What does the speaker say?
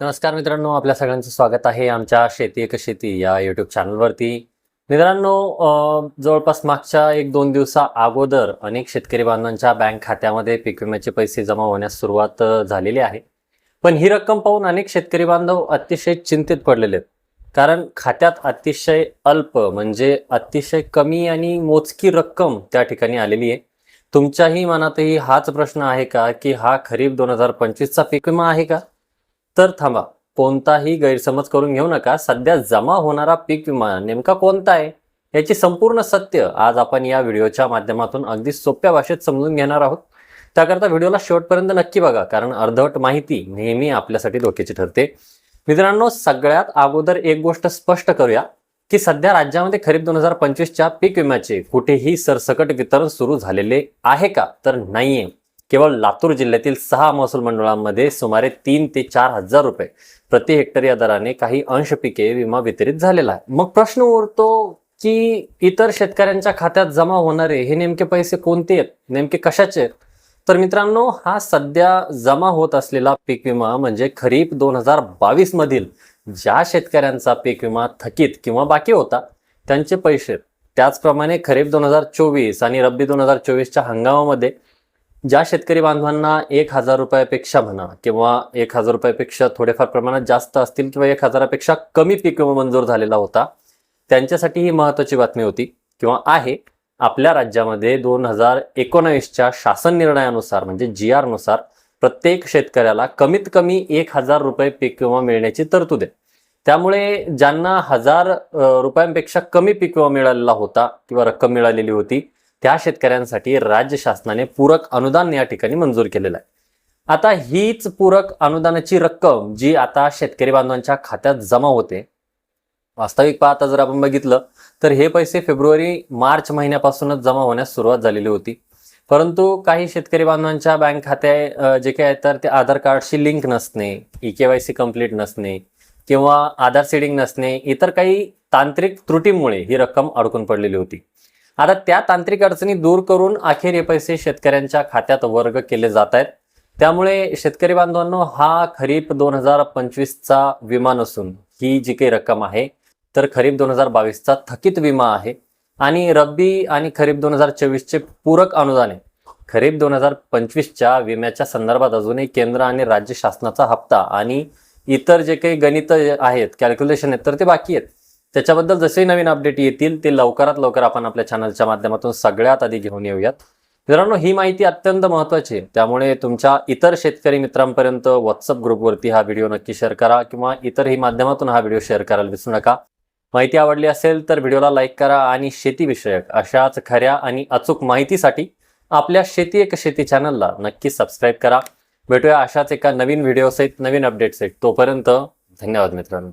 नमस्कार मित्रांनो, आपल्या सगळ्यांचं स्वागत आहे आमच्या शेती एक शेती या यूट्यूब चॅनलवरती. मित्रांनो, जवळपास मागच्या 1-2 दिवसा अगोदर अनेक शेतकरी बांधवांच्या बँक खात्यामध्ये पीक विम्याचे पैसे जमा होण्यास सुरुवात झालेली आहे. पण ही रक्कम पाहून अनेक शेतकरी बांधव अतिशय चिंतित पडलेले आहेत. कारण खात्यात अतिशय अल्प म्हणजे अतिशय कमी आणि मोजकी रक्कम त्या ठिकाणी आलेली आहे. तुमच्याही मनातही हाच प्रश्न आहे का की हा खरीप 2025चा पीक विमा आहे का? तर थांबा, कोणताही गैरसमज करून घेऊ नका. सध्या जमा होणारा पीक विमा नेमका कोणता आहे याची संपूर्ण सत्य आज आपण या व्हिडिओच्या माध्यमातून अगदी सोप्या भाषेत समजून घेणार आहोत. त्याकरता व्हिडिओला शेवटपर्यंत नक्की बघा, कारण अर्धवट माहिती नेहमी आपल्यासाठी धोक्याची ठरते. मित्रांनो, सगळ्यात अगोदर एक गोष्ट स्पष्ट करूया की सध्या राज्यामध्ये खरीप 2025च्या पीक विम्याचे कुठेही सरसकट वितरण सुरू झालेले आहे का? तर नाहीये. केवळ लातूर जिल्ह्यातील 6 महसूल मंडळांमध्ये सुमारे 3 ते 4 हजार रुपये प्रति हेक्टर या दराने काही अंश पिके विमा वितरित झालेला आहे. मग प्रश्न उरतो की इतर शेतकऱ्यांच्या खात्यात जमा होणारे हे नेमके पैसे कोणते आहेत, नेमके कशाचे आहेत? तर मित्रांनो, हा सध्या जमा होत असलेला पीक विमा म्हणजे खरीप 2022 मधील ज्या शेतकऱ्यांचा पीक विमा थकीत किंवा बाकी होता त्यांचे पैसे. त्याचप्रमाणे खरीप 2024 आणि रब्बी 2024च्या हंगामामध्ये ज्या शेतकरी बांधवांना 1,000 रुपयापेक्षा म्हणा किंवा 1,000 रुपयापेक्षा थोडेफार प्रमाणात जास्त असतील किंवा 1,000पेक्षा कमी पीक विमा मंजूर झालेला होता, त्यांच्यासाठी ही महत्त्वाची बातमी होती किंवा आहे. आपल्या राज्यामध्ये 2019च्या शासन निर्णयानुसार म्हणजे GR नुसार प्रत्येक शेतकऱ्याला कमीत कमी 1,000 रुपये पीक विमा मिळण्याची तरतूद आहे. त्यामुळे ज्यांना 1,000 रुपयांपेक्षा कमी पीक विमा मिळालेला होता किंवा रक्कम मिळालेली होती त्या शेतकऱ्यांसाठी राज्य शासनाने पूरक अनुदान या ठिकाणी मंजूर केलेलं आहे. आता हीच पूरक अनुदानाची रक्कम जी आता शेतकरी बांधवांच्या खात्यात जमा होते, वास्तविक पाहता जर आपण बघितलं तर हे पैसे फेब्रुवारी-मार्च महिन्यापासूनच जमा होण्यास सुरुवात झालेली होती. परंतु काही शेतकरी बांधवांच्या बँक खाते जे काही तर ते आधार कार्डशी लिंक नसणे, EKYC कंप्लीट नसणे किंवा आधार सीडिंग नसणे, इतर काही तांत्रिक त्रुटीमुळे ही रक्कम अडकून पडलेली होती. आता त्या तांत्रिक अडचणी दूर करून अखेर हे पैसे शेतकऱ्यांच्या खात्यात वर्ग केले जात आहेत. त्यामुळे शेतकरी बांधवांनो, हा खरीप 2025चा विमा नसून ही जी काही रक्कम आहे तर खरीप 2022चा थकीत विमा आहे आणि रब्बी आणि खरीप 2024चे पूरक अनुदान आहे. खरीप 2025च्या विम्याच्या संदर्भात अजूनही केंद्र आणि राज्य शासनाचा हप्ता आणि इतर जे काही गणित आहेत, कॅल्क्युलेशन आहेत, तर ते बाकी आहेत. त्याच्याबद्दल जसे नवीन अपडेट येतील ते लवकरात लवकर आपण आपल्या चॅनलच्या माध्यमातून सगळ्यात आधी घेऊन येऊयात. मित्रांनो, ही माहिती अत्यंत महत्त्वाची आहे, त्यामुळे तुमच्या इतर शेतकरी मित्रांपर्यंत व्हॉट्सअप ग्रुपवरती हा व्हिडिओ नक्की शेअर करा किंवा इतरही माध्यमातून हा व्हिडिओ शेअर करायला विसरू नका. माहिती आवडली असेल तर व्हिडिओला लाईक करा आणि शेतीविषयक अशाच खऱ्या आणि अचूक माहितीसाठी आपल्या शेती एक शेती चॅनलला नक्की सबस्क्राईब करा. भेटूया अशाच एका नवीन व्हिडिओ सहित, नवीन अपडेट सहित. तोपर्यंत धन्यवाद मित्रांनो.